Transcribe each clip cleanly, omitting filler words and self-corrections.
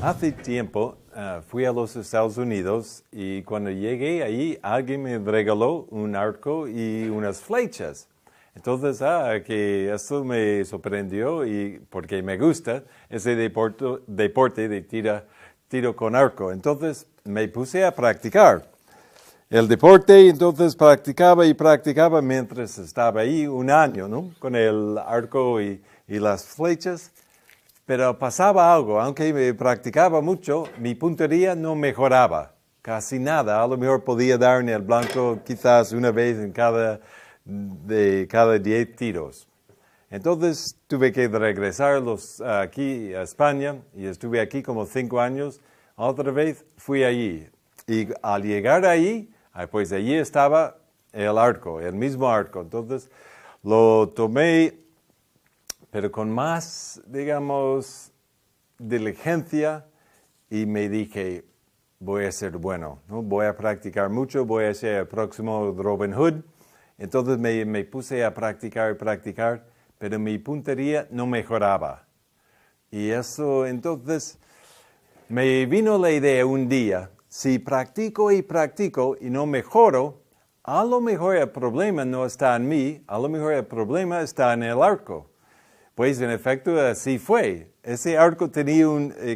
Hace tiempo fui a los Estados Unidos y cuando llegué ahí alguien me regaló un arco y unas flechas. Entonces, que esto me sorprendió y porque me gusta ese deporte de tiro con arco. Entonces me puse a practicar el deporte y entonces practicaba y practicaba mientras estaba ahí un año, ¿no? Con el arco y las flechas. Pero pasaba algo, aunque me practicaba mucho, mi puntería no mejoraba, casi nada. A lo mejor podía dar en el blanco quizás una vez en cada 10 tiros. Entonces tuve que regresar aquí a España y estuve aquí como 5 años. Otra vez fui allí y al llegar allí, pues allí estaba el arco, el mismo arco. Entonces lo tomé, pero con más, digamos, diligencia y me dije, voy a ser bueno, ¿no? Voy a practicar mucho, voy a ser el próximo Robin Hood. Entonces me puse a practicar, pero mi puntería no mejoraba. Y eso, entonces, me vino la idea un día, si practico y no mejoro, a lo mejor el problema no está en mí, a lo mejor el problema está en el arco. Pues en efecto así fue. Ese arco tenía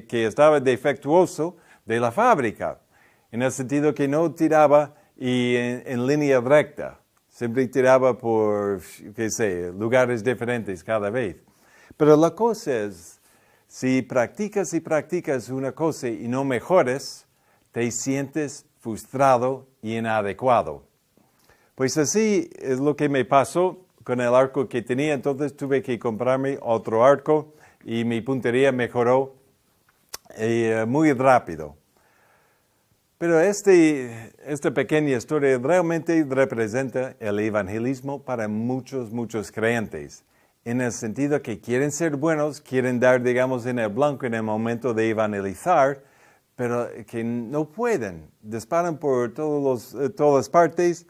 que estaba defectuoso de la fábrica, en el sentido que no tiraba en línea recta. Siempre tiraba por, lugares diferentes cada vez. Pero la cosa es, si practicas una cosa y no mejores, te sientes frustrado y inadecuado. Pues así es lo que me pasó con el arco que tenía, entonces tuve que comprarme otro arco y mi puntería mejoró muy rápido. Pero esta pequeña historia realmente representa el evangelismo para muchos creyentes, en el sentido que quieren ser buenos, quieren dar, digamos, en el blanco en el momento de evangelizar, pero que no pueden, disparan por todas partes.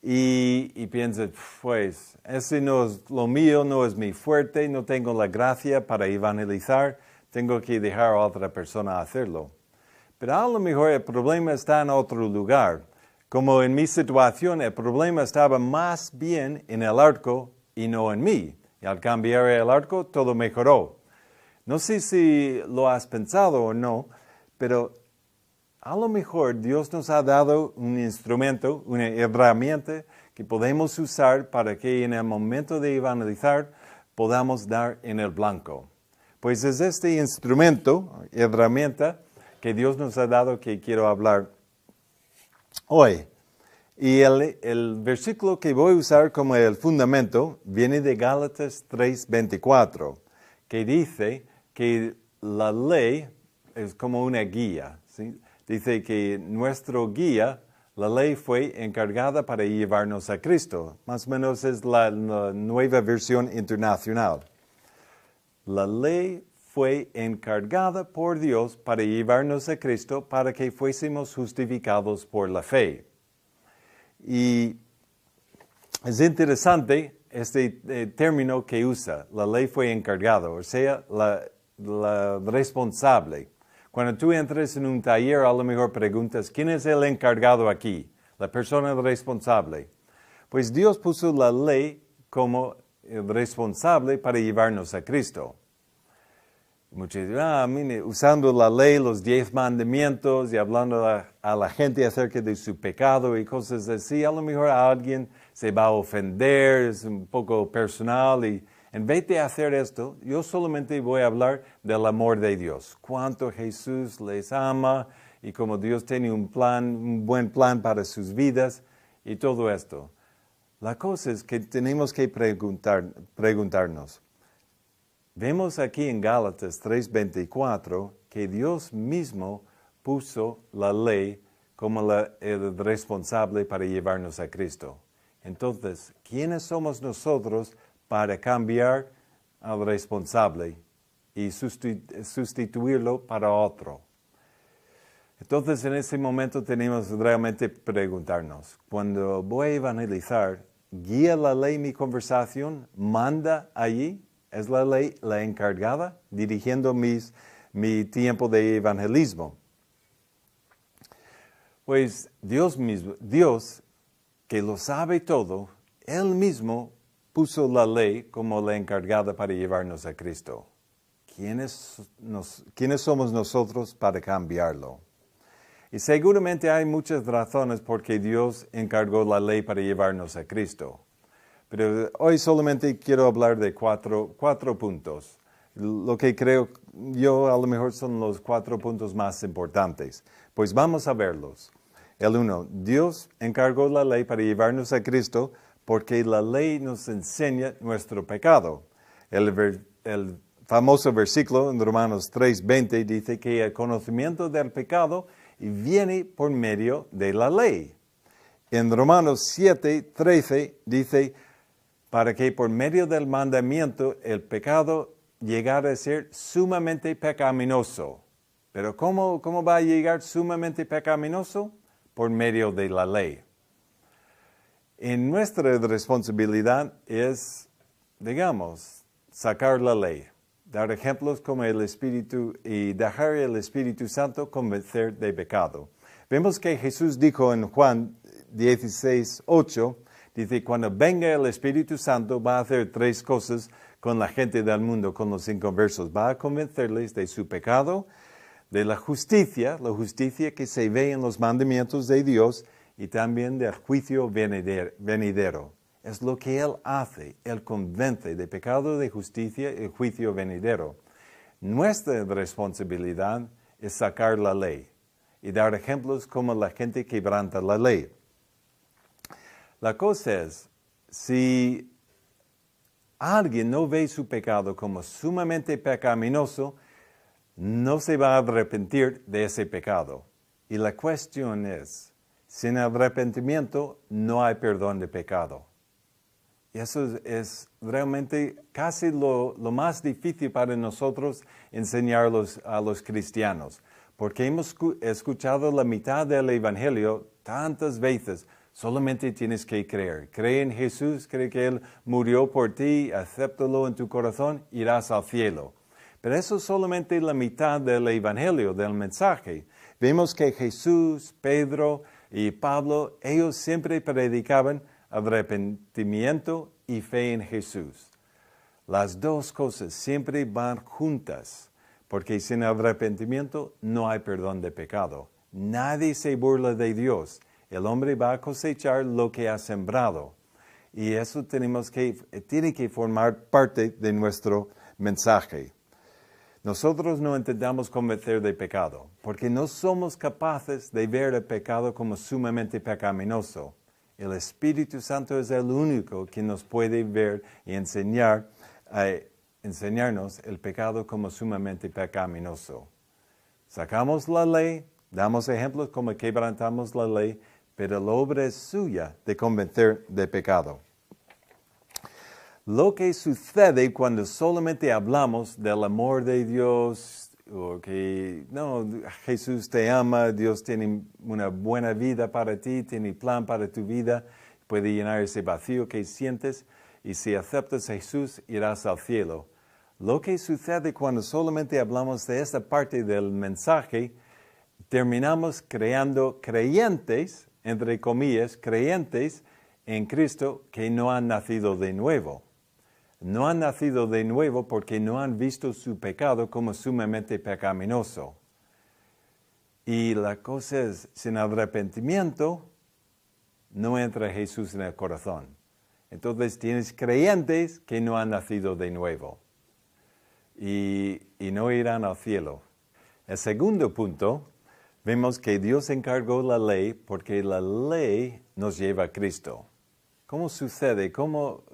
Y piensa, pues, ese no es lo mío, no es mi fuerte, no tengo la gracia para evangelizar, tengo que dejar a otra persona hacerlo. Pero a lo mejor el problema está en otro lugar. Como en mi situación, el problema estaba más bien en el arco y no en mí. Y al cambiar el arco, todo mejoró. No sé si lo has pensado o no, pero a lo mejor Dios nos ha dado un instrumento, una herramienta que podemos usar para que en el momento de evangelizar podamos dar en el blanco. Pues es este instrumento, herramienta, que Dios nos ha dado que quiero hablar hoy. Y el versículo que voy a usar como el fundamento viene de Gálatas 3:24, que dice que la ley es como una guía, ¿sí? Dice que nuestro guía, la ley, fue encargada para llevarnos a Cristo. Más o menos es la nueva versión internacional. La ley fue encargada por Dios para llevarnos a Cristo para que fuésemos justificados por la fe. Y es interesante este término que usa. La ley fue encargada, o sea, la responsable. Cuando tú entres en un taller, a lo mejor preguntas, ¿quién es el encargado aquí? La persona responsable. Pues Dios puso la ley como responsable para llevarnos a Cristo. Muchos dicen, usando la ley, los 10 mandamientos y hablando a la gente acerca de su pecado y cosas así, a lo mejor a alguien se va a ofender, es un poco personal y en vez de hacer esto, yo solamente voy a hablar del amor de Dios. Cuánto Jesús les ama y cómo Dios tiene un buen plan para sus vidas y todo esto. La cosa es que tenemos que preguntarnos. Vemos aquí en Gálatas 3:24 que Dios mismo puso la ley como el responsable para llevarnos a Cristo. Entonces, ¿quiénes somos nosotros para cambiar al responsable y sustituirlo para otro? Entonces, en ese momento tenemos realmente preguntarnos, cuando voy a evangelizar, ¿guía la ley mi conversación? ¿Manda allí? ¿Es la ley la encargada dirigiendo mis mi tiempo de evangelismo. Pues Dios mismo, Dios que lo sabe todo, Él mismo puso la ley como la encargada para llevarnos a Cristo. ¿Quiénes somos nosotros para cambiarlo? Y seguramente hay muchas razones por qué Dios encargó la ley para llevarnos a Cristo. Pero hoy solamente quiero hablar de cuatro puntos. Lo que creo yo a lo mejor son los 4 puntos más importantes. Pues vamos a verlos. El 1, Dios encargó la ley para llevarnos a Cristo porque la ley nos enseña nuestro pecado. El famoso versículo en Romanos 3:20 dice que el conocimiento del pecado viene por medio de la ley. En Romanos 7:13 dice, para que por medio del mandamiento el pecado llegara a ser sumamente pecaminoso. Pero ¿cómo va a llegar sumamente pecaminoso? Por medio de la ley. En nuestra responsabilidad es, digamos, sacar la ley, dar ejemplos como el Espíritu y dejar el Espíritu Santo convencer de pecado. Vemos que Jesús dijo en Juan 16:8, dice, cuando venga el Espíritu Santo va a hacer 3 cosas con la gente del mundo, con los inconversos. Va a convencerles de su pecado, de la justicia que se ve en los mandamientos de Dios y también del juicio venidero. Es lo que Él hace, Él convence de pecado, de justicia y juicio venidero. Nuestra responsabilidad es sacar la ley y dar ejemplos como la gente quebranta la ley. La cosa es, si alguien no ve su pecado como sumamente pecaminoso, no se va a arrepentir de ese pecado. Y la cuestión es, sin arrepentimiento no hay perdón de pecado. Y eso es realmente casi lo más difícil para nosotros enseñarlos a los cristianos. Porque hemos escuchado la mitad del Evangelio tantas veces. Solamente tienes que creer. Cree en Jesús, cree que Él murió por ti, acéptalo en tu corazón, irás al cielo. Pero eso es solamente la mitad del Evangelio, del mensaje. Vemos que Jesús, Pedro y Pablo, ellos siempre predicaban arrepentimiento y fe en Jesús. Las 2 cosas siempre van juntas, porque sin arrepentimiento no hay perdón de pecado. Nadie se burla de Dios. El hombre va a cosechar lo que ha sembrado. Y eso tiene que formar parte de nuestro mensaje. Nosotros no intentamos convencer de pecado, porque no somos capaces de ver el pecado como sumamente pecaminoso. El Espíritu Santo es el único que nos puede ver y enseñarnos el pecado como sumamente pecaminoso. Sacamos la ley, damos ejemplos como quebrantamos la ley, pero la obra es suya de convencer de pecado. Lo que sucede cuando solamente hablamos del amor de Dios, o que no, Jesús te ama, Dios tiene una buena vida para ti, tiene plan para tu vida, puede llenar ese vacío que sientes, y si aceptas a Jesús, irás al cielo. Lo que sucede cuando solamente hablamos de esta parte del mensaje, terminamos creando creyentes, entre comillas, creyentes en Cristo que no han nacido de nuevo. No han nacido de nuevo porque no han visto su pecado como sumamente pecaminoso. Y la cosa es, sin arrepentimiento, no entra Jesús en el corazón. Entonces tienes creyentes que no han nacido de nuevo y no irán al cielo. El segundo punto, vemos que Dios encargó la ley porque la ley nos lleva a Cristo. ¿Cómo sucede? ¿Cómo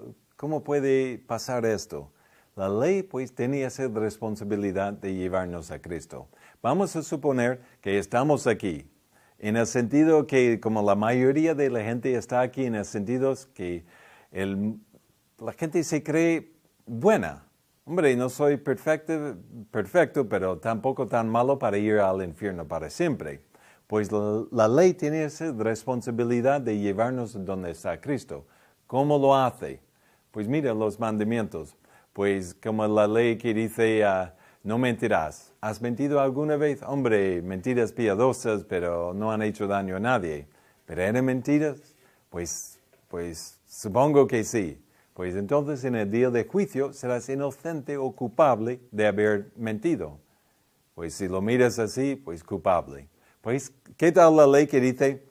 puede pasar esto? La ley pues tenía esa responsabilidad de llevarnos a Cristo. Vamos a suponer que estamos aquí, en el sentido que como la mayoría de la gente está aquí, en el sentido que la gente se cree buena. Hombre, no soy perfecto, pero tampoco tan malo para ir al infierno para siempre. Pues la ley tiene esa responsabilidad de llevarnos donde está Cristo. ¿Cómo lo hace? Pues mira los mandamientos. Pues como la ley que dice, no mentirás. ¿Has mentido alguna vez? Hombre, mentiras piadosas, pero no han hecho daño a nadie. ¿Pero eran mentiras? Pues supongo que sí. Pues entonces en el día de juicio serás inocente o culpable de haber mentido. Pues si lo miras así, pues culpable. Pues, ¿qué tal la ley que dice,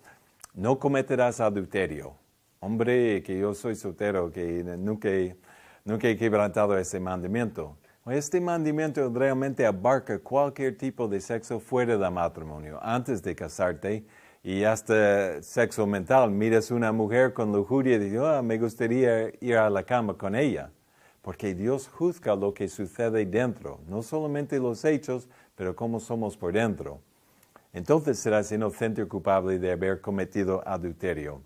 no cometerás adulterio? Hombre, que yo soy soltero, que nunca he quebrantado ese mandamiento. Este mandamiento realmente abarca cualquier tipo de sexo fuera del matrimonio, antes de casarte, y hasta sexo mental. Miras a una mujer con lujuria y dices, me gustaría ir a la cama con ella. Porque Dios juzga lo que sucede dentro, no solamente los hechos, pero cómo somos por dentro. Entonces serás inocente o culpable de haber cometido adulterio.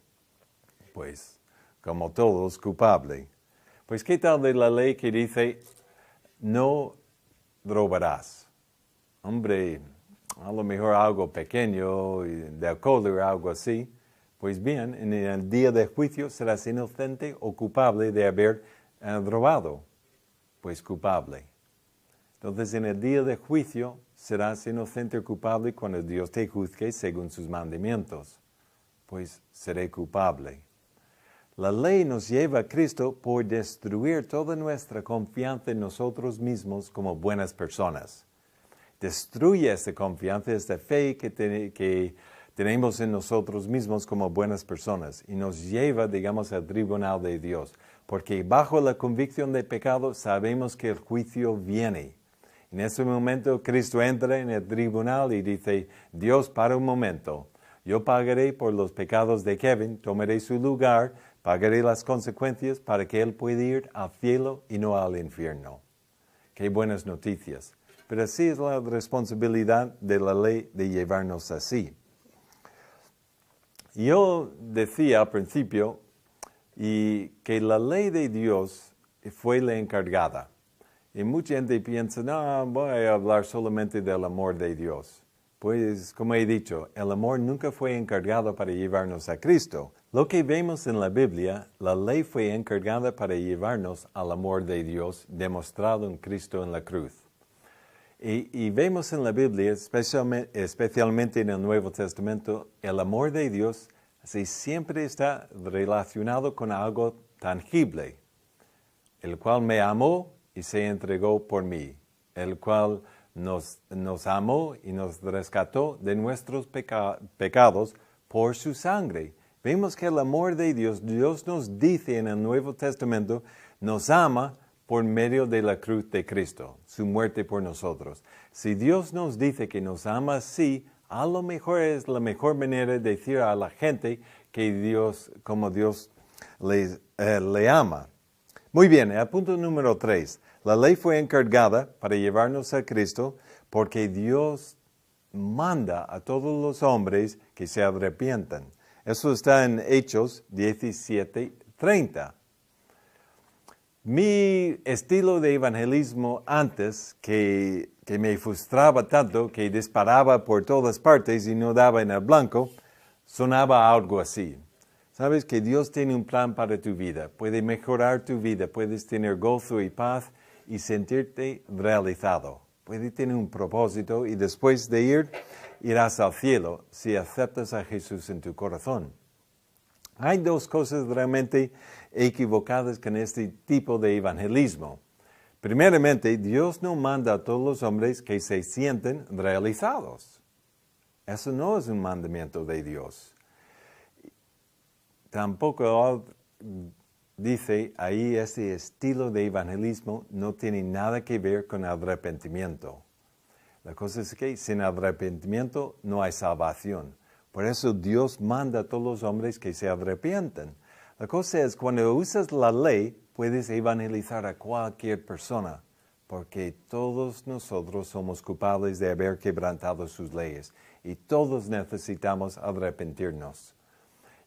Pues, como todos, culpable. Pues, ¿qué tal de la ley que dice, no robarás? Hombre, a lo mejor algo pequeño, de alcohol o algo así. Pues bien, en el día de juicio serás inocente o culpable de haber robado. Pues culpable. Entonces, en el día de juicio serás inocente o culpable cuando Dios te juzgue según sus mandamientos. Pues seré culpable. La ley nos lleva a Cristo por destruir toda nuestra confianza en nosotros mismos como buenas personas. Destruye esta confianza, esta fe que tenemos en nosotros mismos como buenas personas y nos lleva, digamos, al tribunal de Dios. Porque bajo la convicción de pecado sabemos que el juicio viene. En ese momento Cristo entra en el tribunal y dice, Dios, para un momento, yo pagaré por los pecados de Kevin, tomaré su lugar, pagaré las consecuencias para que él pueda ir al cielo y no al infierno. Qué buenas noticias. Pero así es la responsabilidad de la ley de llevarnos así. Yo decía al principio que la ley de Dios fue la encargada. Y mucha gente piensa, no, voy a hablar solamente del amor de Dios. Pues, como he dicho, el amor nunca fue encargado para llevarnos a Cristo. Lo que vemos en la Biblia, la ley fue encargada para llevarnos al amor de Dios demostrado en Cristo en la cruz. Y vemos en la Biblia, especialmente en el Nuevo Testamento, el amor de Dios siempre está relacionado con algo tangible, el cual me amó y se entregó por mí, el cual nos amó y nos rescató de nuestros pecados por su sangre. Vemos que el amor de Dios nos dice en el Nuevo Testamento, nos ama por medio de la cruz de Cristo, su muerte por nosotros. Si Dios nos dice que nos ama así, a lo mejor es la mejor manera de decir a la gente que como Dios le ama. Muy bien, el punto número 3. La ley fue encargada para llevarnos a Cristo porque Dios manda a todos los hombres que se arrepientan. Eso está en Hechos 17:30. Mi estilo de evangelismo antes, que me frustraba tanto, que disparaba por todas partes y no daba en el blanco, sonaba algo así. Sabes que Dios tiene un plan para tu vida, puede mejorar tu vida, puedes tener gozo y paz y sentirte realizado. Puede tener un propósito y después de ir, irás al cielo si aceptas a Jesús en tu corazón. Hay dos cosas realmente equivocadas con este tipo de evangelismo. Primeramente, Dios no manda a todos los hombres que se sienten realizados. Eso no es un mandamiento de Dios. Tampoco dice ahí este estilo de evangelismo no tiene nada que ver con arrepentimiento. La cosa es que sin arrepentimiento no hay salvación. Por eso Dios manda a todos los hombres que se arrepientan. La cosa es, cuando usas la ley, puedes evangelizar a cualquier persona, porque todos nosotros somos culpables de haber quebrantado sus leyes y todos necesitamos arrepentirnos.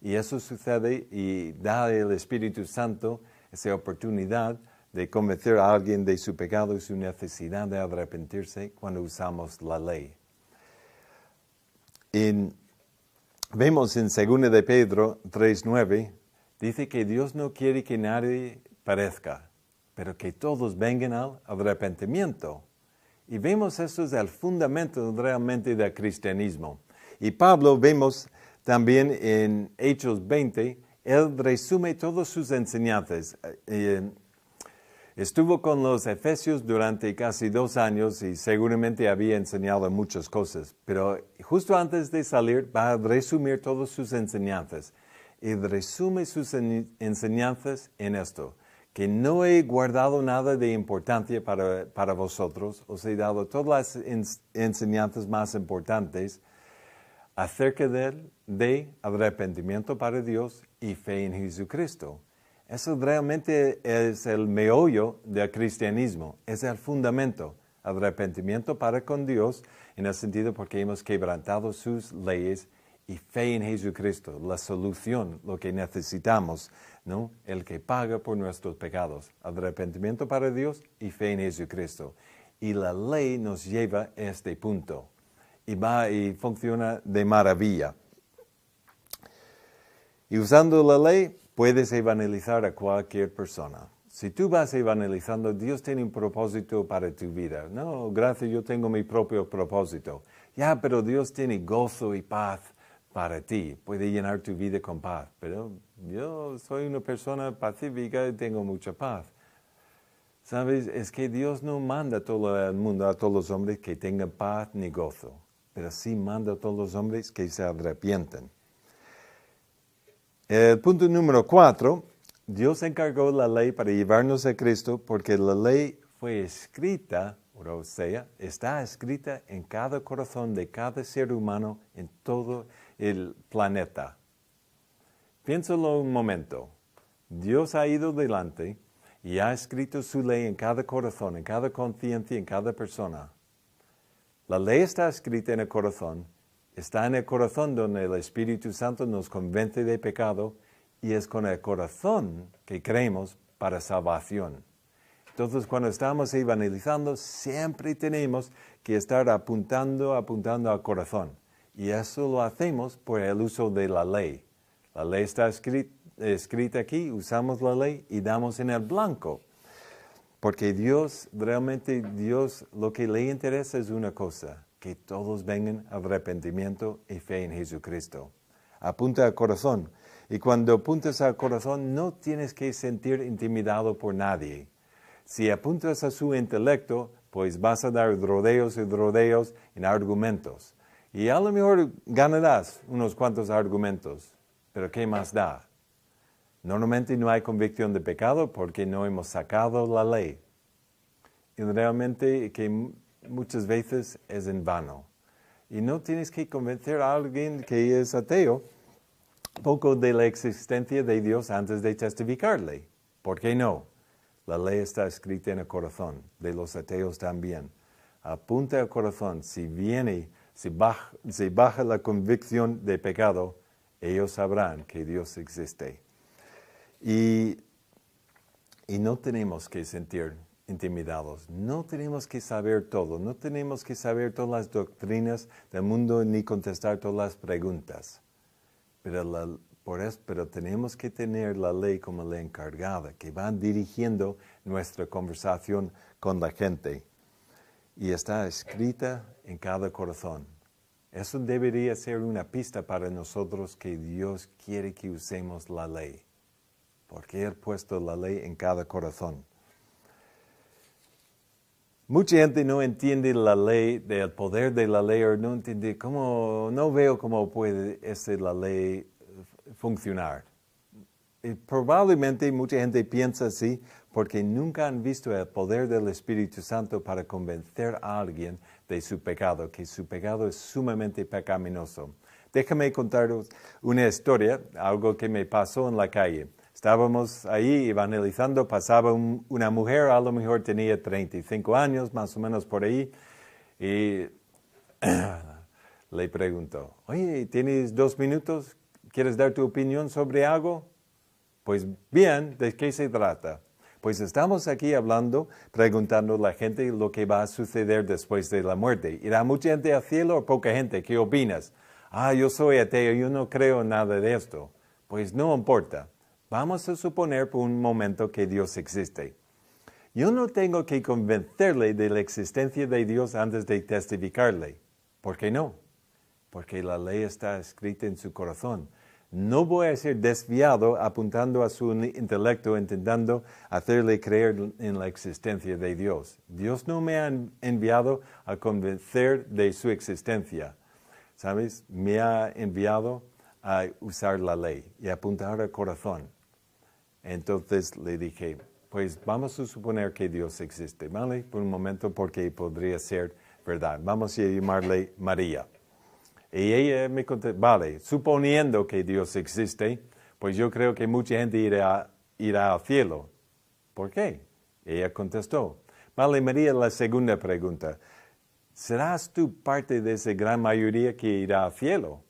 Y eso sucede y da el Espíritu Santo esa oportunidad de convencer a alguien de su pecado y su necesidad de arrepentirse cuando usamos la ley. Vemos en 2 de Pedro 3:9, dice que Dios no quiere que nadie perezca, pero que todos vengan al arrepentimiento. Y vemos eso es el fundamento realmente del cristianismo. Y Pablo vemos también en Hechos 20, él resume todas sus enseñanzas. Estuvo con los efesios durante casi 2 años y seguramente había enseñado muchas cosas, pero justo antes de salir va a resumir todas sus enseñanzas. Y resume sus enseñanzas en esto, que no he guardado nada de importancia para vosotros, os he dado todas las enseñanzas más importantes acerca de arrepentimiento para Dios y fe en Jesucristo. Eso realmente es el meollo del cristianismo, es el fundamento, arrepentimiento para con Dios, en el sentido porque hemos quebrantado sus leyes y fe en Jesucristo, la solución, lo que necesitamos, ¿no? El que paga por nuestros pecados, arrepentimiento para Dios y fe en Jesucristo. Y la ley nos lleva a este punto y va y funciona de maravilla. Y usando la ley, puedes evangelizar a cualquier persona. Si tú vas evangelizando, Dios tiene un propósito para tu vida. No, gracias, yo tengo mi propio propósito. Ya, pero Dios tiene gozo y paz para ti. Puede llenar tu vida con paz. Pero yo soy una persona pacífica y tengo mucha paz. ¿Sabes? Es que Dios no manda a todo el mundo, a todos los hombres que tengan paz ni gozo. Pero sí manda a todos los hombres que se arrepienten. El punto número 4, Dios encargó la ley para llevarnos a Cristo porque la ley fue escrita, o sea, está escrita en cada corazón de cada ser humano en todo el planeta. Piénsalo un momento. Dios ha ido delante y ha escrito su ley en cada corazón, en cada conciencia, en cada persona. La ley está escrita en el corazón. Está en el corazón donde el Espíritu Santo nos convence de pecado y es con el corazón que creemos para salvación. Entonces, cuando estamos evangelizando, siempre tenemos que estar apuntando al corazón. Y eso lo hacemos por el uso de la ley. La ley está escrita aquí, usamos la ley y damos en el blanco. Porque realmente Dios, lo que le interesa es una cosa, que todos vengan al arrepentimiento y fe en Jesucristo. Apunta al corazón. Y cuando apuntas al corazón, no tienes que sentir intimidado por nadie. Si apuntas a su intelecto, pues vas a dar rodeos y rodeos en argumentos. Y a lo mejor ganarás unos cuantos argumentos, pero ¿qué más da? Normalmente no hay convicción de pecado porque no hemos sacado la ley. Y realmente que muchas veces es en vano. Y no tienes que convencer a alguien que es ateo poco de la existencia de Dios antes de testificarle. ¿Por qué no? La ley está escrita en el corazón, de los ateos también. Apunta al corazón, si baja la convicción de pecado, ellos sabrán que Dios existe. Y no tenemos que sentir intimidados, no tenemos que saber todo, no tenemos que saber todas las doctrinas del mundo ni contestar todas las preguntas. Pero tenemos que tener la ley como la encargada, que va dirigiendo nuestra conversación con la gente. Y está escrita en cada corazón. Eso debería ser una pista para nosotros que Dios quiere que usemos la ley. Porque Él ha puesto la ley en cada corazón. Mucha gente no entiende la ley, del poder de la ley, o no entiende no veo cómo puede la ley funcionar. Y probablemente mucha gente piensa así porque nunca han visto el poder del Espíritu Santo para convencer a alguien de su pecado, que su pecado es sumamente pecaminoso. Déjame contaros una historia, algo que me pasó en la calle. Estábamos ahí evangelizando, pasaba una mujer, a lo mejor tenía 35 años, más o menos por ahí, y le preguntó, oye, ¿tienes 2 minutos? ¿Quieres dar tu opinión sobre algo? Pues bien, ¿de qué se trata? Pues estamos aquí hablando, preguntando a la gente lo que va a suceder después de la muerte. ¿Irá mucha gente al cielo o poca gente? ¿Qué opinas? Yo soy ateo, yo no creo en nada de esto. Pues no importa. Vamos a suponer por un momento que Dios existe. Yo no tengo que convencerle de la existencia de Dios antes de testificarle. ¿Por qué no? Porque la ley está escrita en su corazón. No voy a ser desviado apuntando a su intelecto, intentando hacerle creer en la existencia de Dios. Dios no me ha enviado a convencer de su existencia. ¿Sabes? Me ha enviado a usar la ley y apuntar al corazón. Entonces le dije, pues vamos a suponer que Dios existe, ¿vale? Por un momento, porque podría ser verdad. Vamos a llamarle María. Y ella me contestó, vale, suponiendo que Dios existe, pues yo creo que mucha gente irá al cielo. ¿Por qué? Ella contestó, vale, María, la segunda pregunta. ¿Serás tú parte de esa gran mayoría que irá al cielo?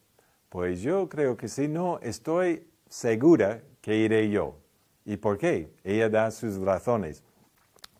Pues yo creo que sí, no, estoy segura que iré yo. ¿Y por qué? Ella da sus razones.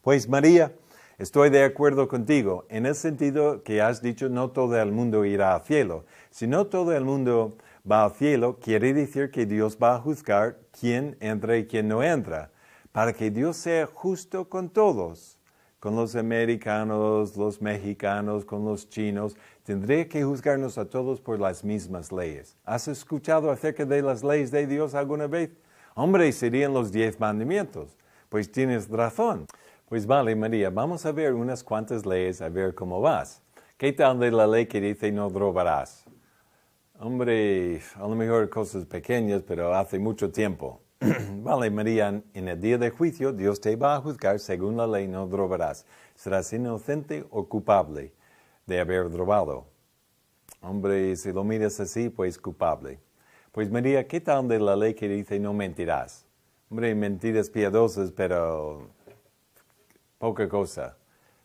Pues María, estoy de acuerdo contigo, en el sentido que has dicho no todo el mundo irá al cielo. Si no todo el mundo va al cielo, quiere decir que Dios va a juzgar quién entra y quién no entra, para que Dios sea justo con todos. Con los americanos, los mexicanos, con los chinos, tendría que juzgarnos a todos por las mismas leyes. ¿Has escuchado acerca de las leyes de Dios alguna vez? Hombre, serían los 10 mandamientos. Pues tienes razón. Pues vale, María, vamos a ver unas cuantas leyes, a ver cómo vas. ¿Qué tal de la ley que dice no robarás? Hombre, a lo mejor cosas pequeñas, pero hace mucho tiempo. Vale, María, en el día de juicio, Dios te va a juzgar según la ley no robarás. Serás inocente o culpable de haber robado. Hombre, si lo miras así, pues culpable. Pues María, ¿qué tal de la ley que dice no mentirás? Hombre, mentiras piadosas, pero poca cosa.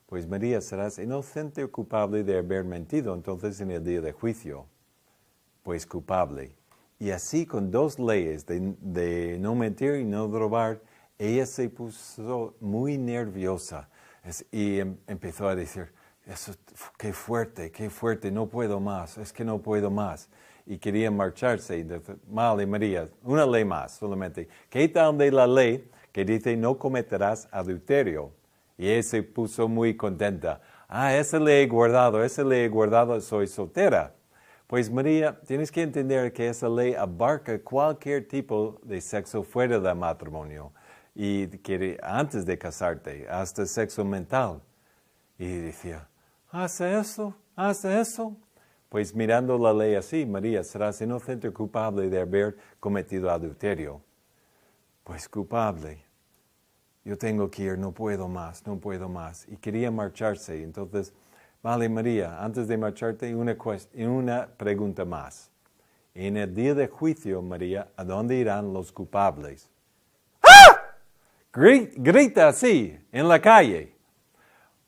Pues María, serás inocente o culpable de haber mentido entonces en el día de juicio. Pues culpable. Y así con 2 leyes de no mentir y no robar, ella se puso muy nerviosa y empezó a decir, eso, qué fuerte, no puedo más, es que no puedo más. Y quería marcharse. Y vale, María, una ley más solamente. ¿Qué tal de la ley que dice no cometerás adulterio? Y ella se puso muy contenta. Esa ley he guardado, soy soltera. Pues María, tienes que entender que esa ley abarca cualquier tipo de sexo fuera del matrimonio. Y que antes de casarte, hasta sexo mental. Y decía, ¿hace eso? Pues mirando la ley así, María, serás inocente o culpable de haber cometido adulterio. Pues culpable. Yo tengo que ir, no puedo más. Y quería marcharse. Entonces, vale, María, antes de marcharte, una pregunta más. En el día de juicio, María, ¿a dónde irán los culpables? ¡Ah! Grita así, en la calle.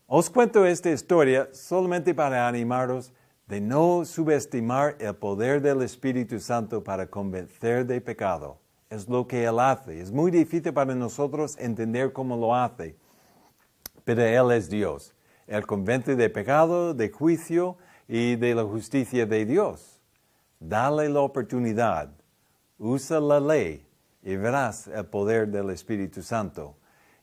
Os cuento esta historia solamente para animaros de no subestimar el poder del Espíritu Santo para convencer de pecado. Es lo que Él hace. Es muy difícil para nosotros entender cómo lo hace, pero Él es Dios. Él convence de pecado, de juicio y de la justicia de Dios. Dale la oportunidad, usa la ley y verás el poder del Espíritu Santo.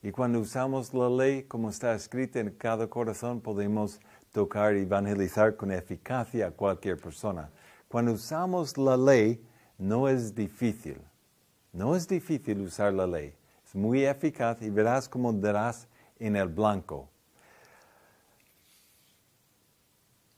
Y cuando usamos la ley, como está escrita en cada corazón, podemos tocar y evangelizar con eficacia a cualquier persona. Cuando usamos la ley, no es difícil. No es difícil usar la ley. Es muy eficaz y verás cómo darás en el blanco.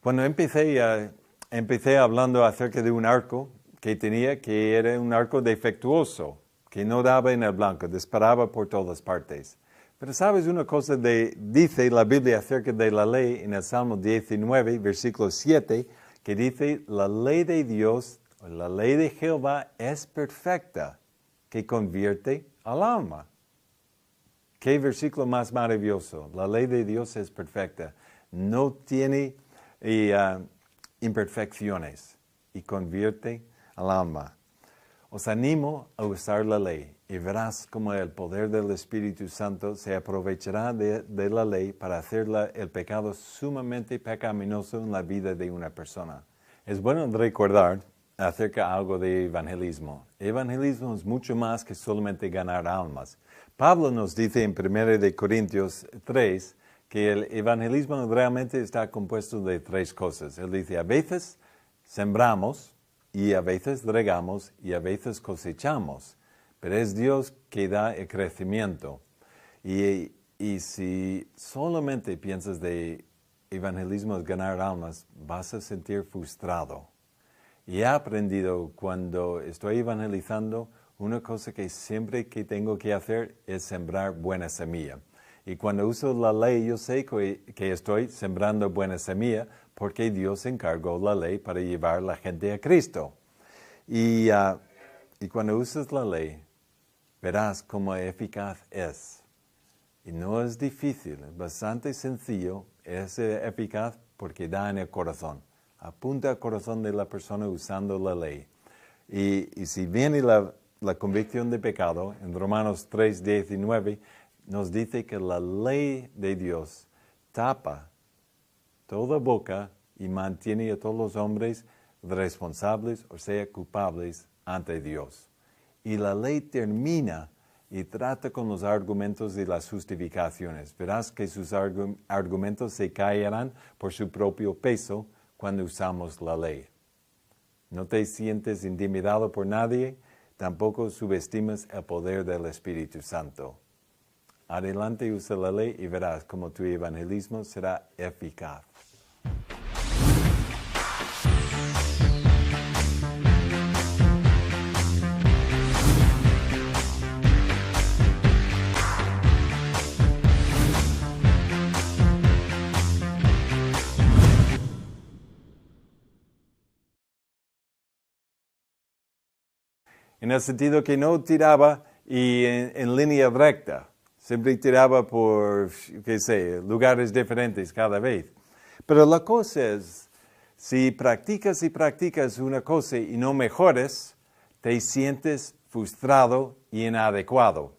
Cuando empecé hablando acerca de un arco que era un arco defectuoso, que no daba en el blanco, disparaba por todas partes. Pero sabes una cosa, dice la Biblia acerca de la ley en el Salmo 19, versículo 7, que dice, la ley de Dios, la ley de Jehová es perfecta, que convierte al alma. ¿Qué versículo más maravilloso? La ley de Dios es perfecta, no tiene imperfecciones y convierte al alma. Os animo a usar la ley y verás cómo el poder del Espíritu Santo se aprovechará de la ley para hacer el pecado sumamente pecaminoso en la vida de una persona. Es bueno recordar acerca algo de evangelismo. Evangelismo es mucho más que solamente ganar almas. Pablo nos dice en 1 Corintios 3 que el evangelismo realmente está compuesto de 3 cosas. Él dice, a veces sembramos, y a veces regamos, y a veces cosechamos. Pero es Dios que da el crecimiento. Y si solamente piensas de evangelismo es ganar almas, vas a sentir frustrado. Y he aprendido cuando estoy evangelizando, una cosa que siempre que tengo que hacer es sembrar buena semilla. Y cuando uso la ley, yo sé que estoy sembrando buena semilla porque Dios encargó la ley para llevar a la gente a Cristo. Y cuando usas la ley, verás cómo eficaz es. Y no es difícil, es bastante sencillo, es eficaz porque da en el corazón. Apunta al corazón de la persona usando la ley. Y si viene la convicción de pecado, en Romanos 3:19, nos dice que la ley de Dios tapa toda boca y mantiene a todos los hombres responsables, o sea, culpables ante Dios. Y la ley termina y trata con los argumentos y las justificaciones. Verás que sus argumentos se caerán por su propio peso cuando usamos la ley. No te sientes intimidado por nadie, tampoco subestimes el poder del Espíritu Santo. Adelante, usa la ley y verás cómo tu evangelismo será eficaz. En el sentido que no tiraba en línea recta. Siempre tiraba por, lugares diferentes cada vez. Pero la cosa es, si practicas y practicas una cosa y no mejores, te sientes frustrado y inadecuado.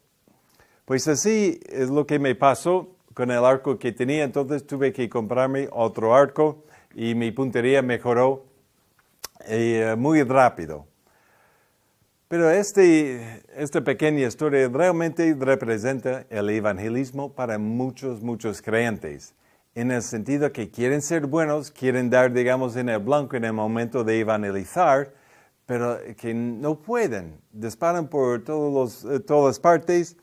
Pues así es lo que me pasó con el arco que tenía. Entonces tuve que comprarme otro arco y mi puntería mejoró muy rápido. Pero esta pequeña historia realmente representa el evangelismo para muchos creyentes. En el sentido que quieren ser buenos, quieren dar, digamos, en el blanco en el momento de evangelizar, pero que no pueden. Disparan por todas partes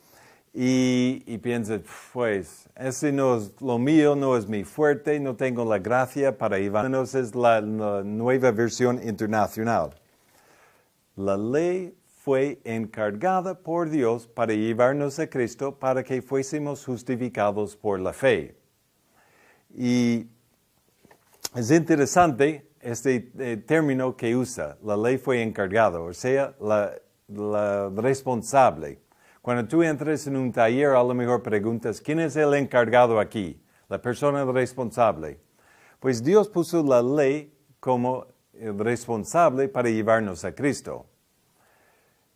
y piensan, pues, ese no es lo mío, no es mi fuerte, no tengo la gracia para evangelizar. Es la nueva versión internacional. La ley fue encargada por Dios para llevarnos a Cristo para que fuésemos justificados por la fe. Y es interesante este término que usa, la ley fue encargada, o sea, la responsable. Cuando tú entres en un taller, a lo mejor preguntas, ¿quién es el encargado aquí? La persona responsable. Pues Dios puso la ley como el responsable para llevarnos a Cristo.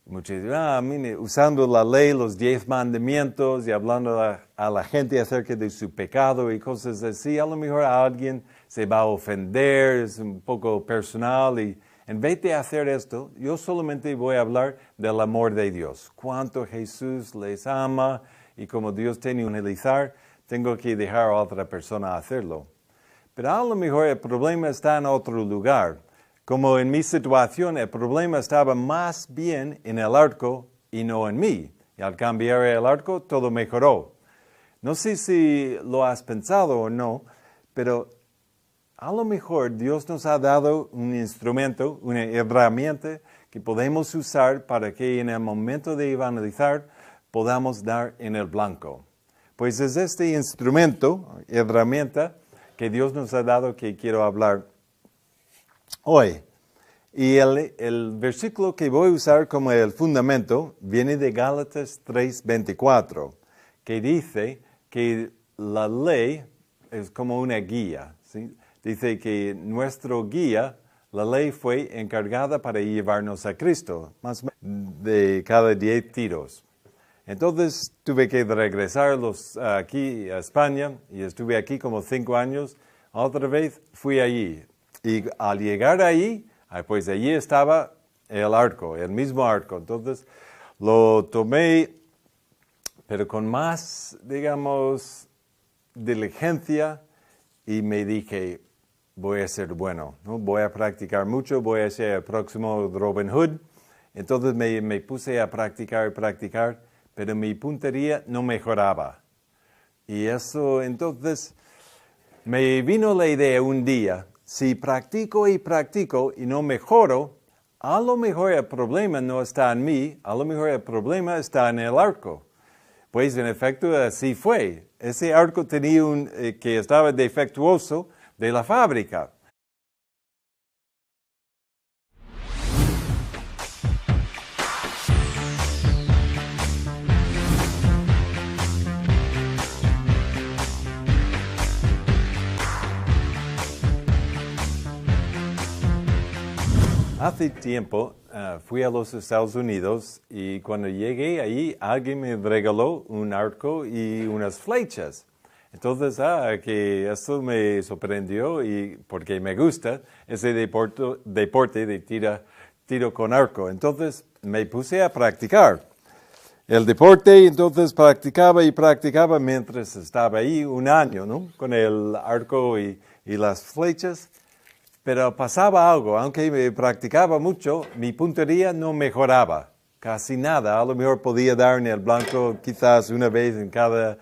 Muchos dicen, mire, usando la ley, los 10 mandamientos y hablando a la gente acerca de su pecado y cosas así, a lo mejor a alguien se va a ofender, es un poco personal y en vez de hacer esto, yo solamente voy a hablar del amor de Dios. Cuánto Jesús les ama y como Dios tiene que analizar, tengo que dejar a otra persona hacerlo. Pero a lo mejor el problema está en otro lugar. Como en mi situación, el problema estaba más bien en el arco y no en mí. Y al cambiar el arco, todo mejoró. No sé si lo has pensado o no, pero a lo mejor Dios nos ha dado un instrumento, una herramienta que podemos usar para que en el momento de evangelizar podamos dar en el blanco. Pues es este instrumento, herramienta, que Dios nos ha dado que quiero hablar hoy. Y el versículo que voy a usar como el fundamento viene de Gálatas 3:24, que dice que la ley es como una guía, ¿sí? Dice que nuestro guía, la ley fue encargada para llevarnos a Cristo, más o menos de cada 10 tiros. Entonces tuve que regresar aquí a España y estuve aquí como 5 años. Otra vez fui allí. Y al llegar allí, Pues allí estaba el arco, el mismo arco. Entonces lo tomé, pero con más, digamos, diligencia, y me dije, voy a ser bueno, ¿no? Voy a practicar mucho, voy a ser el próximo Robin Hood. Entonces me puse a practicar, pero mi puntería no mejoraba. Y eso, entonces, me vino la idea un día, si practico y no mejoro, a lo mejor el problema no está en mí, a lo mejor el problema está en el arco. Pues en efecto así fue. Ese arco tenía que estaba defectuoso de la fábrica. Hace tiempo fui a los Estados Unidos y cuando llegué ahí alguien me regaló un arco y unas flechas. Entonces, que esto me sorprendió y porque me gusta ese deporte de tiro con arco. Entonces me puse a practicar el deporte, entonces practicaba mientras estaba ahí un año, ¿no? Con el arco y las flechas. Pero pasaba algo, aunque me practicaba mucho, mi puntería no mejoraba, casi nada. A lo mejor podía dar en el blanco quizás una vez en cada